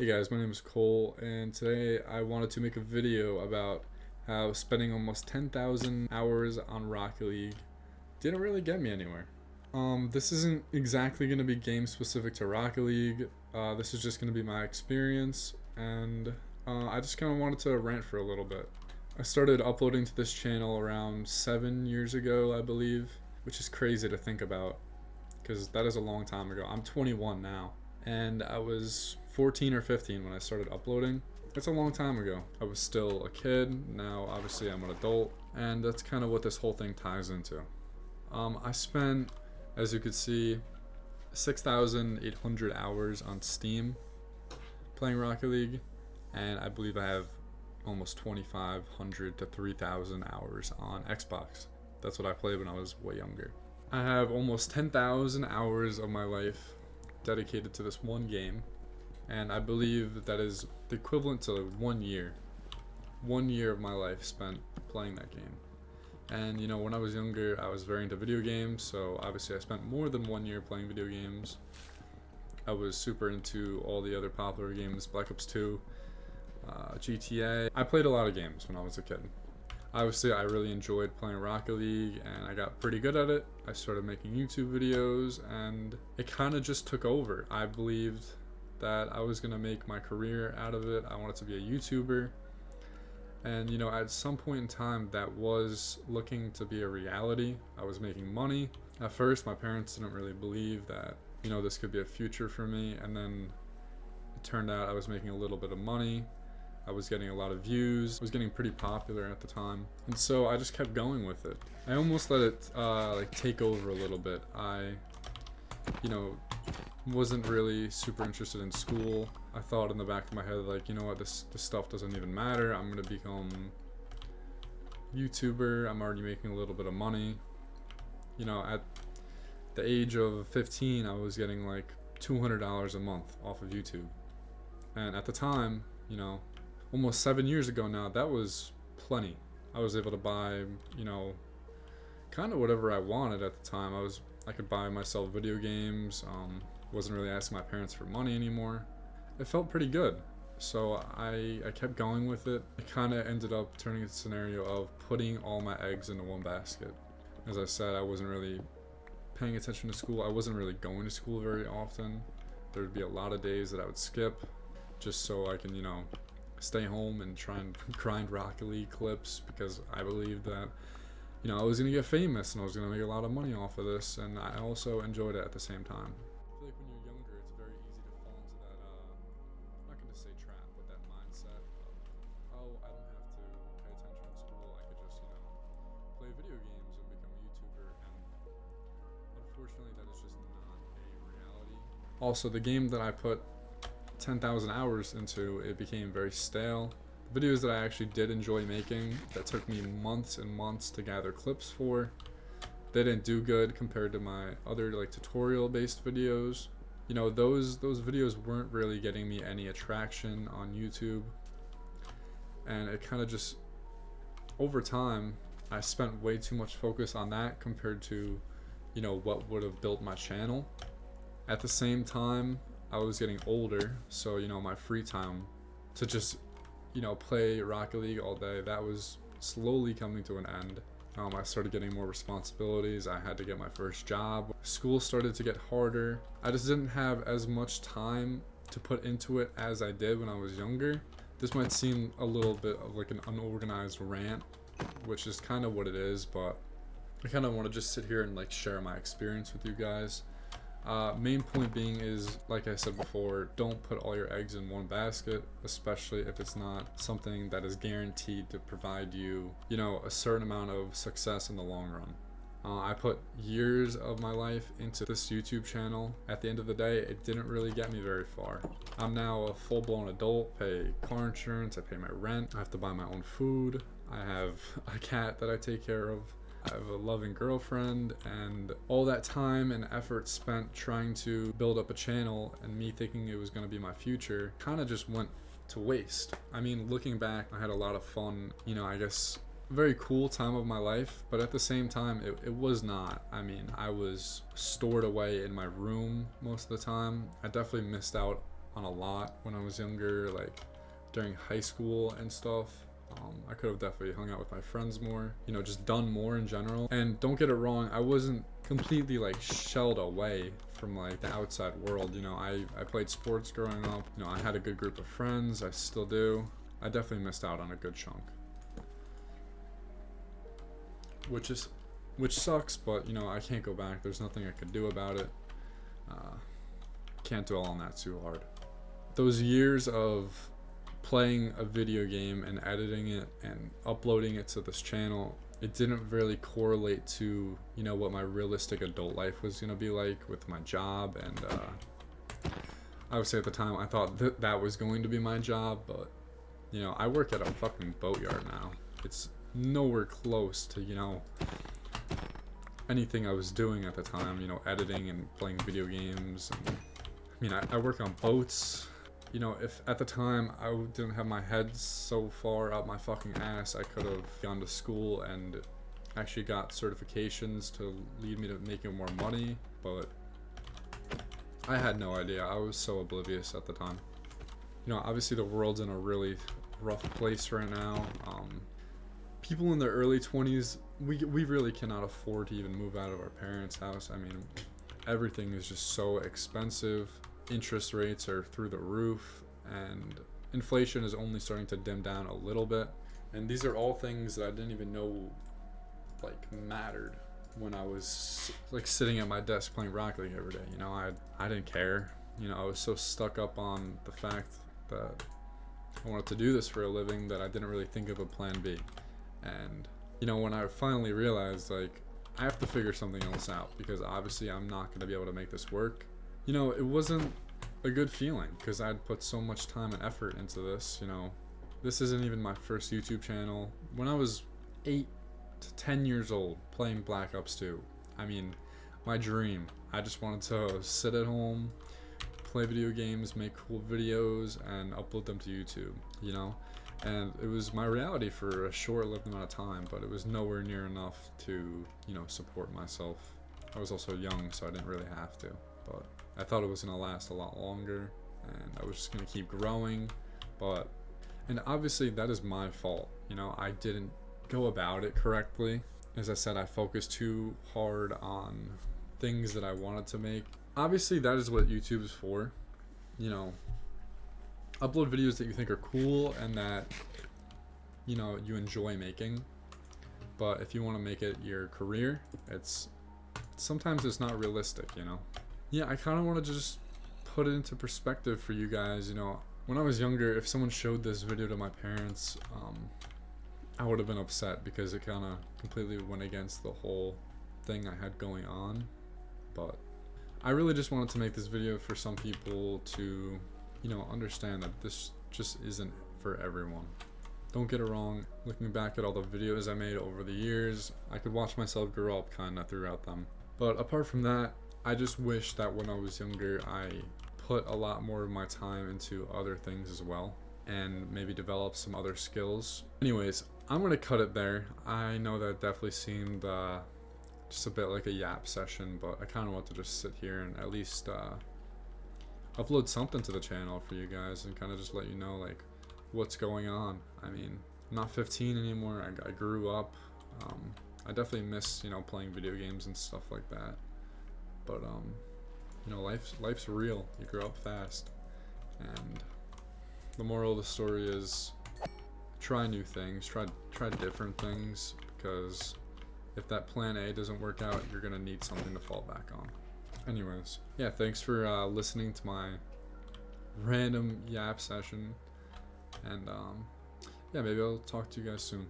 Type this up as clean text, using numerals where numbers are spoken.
Hey guys, my name is Cole, and today I wanted to make a video about how spending almost 10,000 hours on Rocket League didn't really get me anywhere. This isn't exactly going to be game specific to Rocket League. This is just going to be my experience, and I just kind of wanted to rant for a little bit. I started uploading to this channel around 7 years ago, I believe, which is crazy to think about because that is a long time ago. I'm 21 now, and I was 14 or 15 when I started uploading. It's a long time ago. I was still a kid. Now obviously I'm an adult, and that's kind of what this whole thing ties into. I spent, as you could see, 6,800 hours on Steam playing Rocket League, and I believe I have almost 2,500 to 3,000 hours on Xbox. That's what I played when I was way younger. I have almost 10,000 hours of my life dedicated to this one game, and I believe that is the equivalent to 1 year. 1 year of my life spent playing that game. And you know, when I was younger, I was very into video games, so obviously I spent more than 1 year playing video games. I was super into all the other popular games, Black Ops 2, GTA. I played a lot of games when I was a kid. Obviously, I really enjoyed playing Rocket League, and I got pretty good at it. I started making YouTube videos, and it kind of just took over. I believed that I was going to make my career out of it. I wanted to be a YouTuber. And you know, at some point in time, that was looking to be a reality. I was making money. At first, my parents didn't really believe that, you know, this could be a future for me. And then it turned out I was making a little bit of money. I was getting a lot of views. I was getting pretty popular at the time. And so I just kept going with it. I almost let it like take over a little bit. I, you know, wasn't really super interested in school. I thought in the back of my head, like, you know what, this stuff doesn't even matter. I'm gonna become YouTuber. I'm already making a little bit of money. You know, at the age of 15, I was getting like $200 a month off of YouTube. And at the time, you know, almost 7 years ago now, that was plenty. I was able to buy, you know, kind of whatever I wanted at the time. I could buy myself video games. Wasn't really asking my parents for money anymore. It felt pretty good. So I kept going with it. It kind of ended up turning into a scenario of putting all my eggs into one basket. As I said, I wasn't really paying attention to school. I wasn't really going to school very often. There would be a lot of days that I would skip just so I can, you know, stay home and try and grind Rocket League clips, because I believed that, you know, I was going to get famous and I was going to make a lot of money off of this, and I also enjoyed it at the same time. I feel like when you're younger, it's very easy to fall into that, I'm not going to say trap, but that mindset of, oh, I don't have to pay attention in school, I could just, you know, play video games and become a YouTuber, and unfortunately that is just not a reality. Also, the game that I put 10,000 hours into, it became very stale. The videos that I actually did enjoy making, that took me months and months to gather clips for, they didn't do good compared to my other like tutorial based videos. You know, those videos weren't really getting me any attraction on YouTube, and it kind of just, over time, I spent way too much focus on that compared to, you know, what would have built my channel. At the same time, I was getting older, so, you know, my free time to just, you know, play Rocket League all day, that was slowly coming to an end. I started getting more responsibilities. I had to get my first job. School started to get harder. I just didn't have as much time to put into it as I did when I was younger. This might seem a little bit of like an unorganized rant, which is kind of what it is, but I kind of want to just sit here and like share my experience with you guys. Main point being is, like I said before, don't put all your eggs in one basket, especially if it's not something that is guaranteed to provide you, you know, a certain amount of success in the long run. I put years of my life into this YouTube channel. At the end of the day, it didn't really get me very far. I'm now a full-blown adult, pay car insurance, I pay my rent, I have to buy my own food, I have a cat that I take care of, I have a loving girlfriend, and all that time and effort spent trying to build up a channel and me thinking it was going to be my future kind of just went to waste. I mean, looking back, I had a lot of fun, you know, I guess very cool time of my life, but at the same time, it was not. I mean, I was stored away in my room most of the time. I definitely missed out on a lot when I was younger, like during high school and stuff. I could have definitely hung out with my friends more, you know, just done more in general. And don't get it wrong, I wasn't completely like shelled away from like the outside world. You know, I played sports growing up. You know, I had a good group of friends. I still do. I definitely missed out on a good chunk, which sucks, but you know, I can't go back. There's nothing I could do about it. Can't dwell on that too hard. Those years of playing a video game and editing it and uploading it to this channel, it didn't really correlate to, you know, what my realistic adult life was gonna be like with my job. And I would say at the time I thought that was going to be my job, but you know, I work at a fucking boatyard now. It's nowhere close to, you know, anything I was doing at the time, you know, editing and playing video games. And, I mean, I work on boats. You know, if at the time I didn't have my head so far up my fucking ass, I could have gone to school and actually got certifications to lead me to making more money, but I had no idea. I was so oblivious at the time. You know, obviously the world's in a really rough place right now. People in their early 20s, we really cannot afford to even move out of our parents' house. I mean, everything is just so expensive. Interest rates are through the roof, and inflation is only starting to dim down a little bit. And these are all things that I didn't even know like mattered when I was like sitting at my desk playing Rocket League every day. You know, I didn't care. You know, I was so stuck up on the fact that I wanted to do this for a living that I didn't really think of a plan B. And you know, when I finally realized like I have to figure something else out, because obviously I'm not going to be able to make this work. You know, it wasn't a good feeling because I'd put so much time and effort into this. You know, this isn't even my first YouTube channel. When I was 8 to 10 years old playing Black Ops 2, I mean, my dream, I just wanted to sit at home, play video games, make cool videos, and upload them to YouTube, you know? And it was my reality for a short-lived amount of time, but it was nowhere near enough to, you know, support myself. I was also young, so I didn't really have to, but I thought it was gonna last a lot longer, and I was just gonna keep growing. And obviously that is my fault. You know, I didn't go about it correctly. As I said, I focused too hard on things that I wanted to make. Obviously that is what YouTube is for. You know, upload videos that you think are cool and that, you know, you enjoy making. But if you want to make it your career, sometimes it's not realistic, you know? Yeah, I kind of want to just put it into perspective for you guys. You know, when I was younger, if someone showed this video to my parents, I would have been upset because it kind of completely went against the whole thing I had going on. But I really just wanted to make this video for some people to, you know, understand that this just isn't for everyone. Don't get it wrong, looking back at all the videos I made over the years, I could watch myself grow up kind of throughout them. But apart from that, I just wish that when I was younger, I put a lot more of my time into other things as well, and maybe develop some other skills. Anyways, I'm gonna cut it there. I know that definitely seemed just a bit like a yap session, but I kind of want to just sit here and at least upload something to the channel for you guys and kind of just let you know like what's going on. I mean, I'm not 15 anymore. I grew up. I definitely miss, you know, playing video games and stuff like that. But you know, life's real. You grow up fast, and the moral of the story is try new things, try different things, because if that plan A doesn't work out, you're gonna need something to fall back on. Anyways, yeah, thanks for listening to my random yap session, and yeah, maybe I'll talk to you guys soon.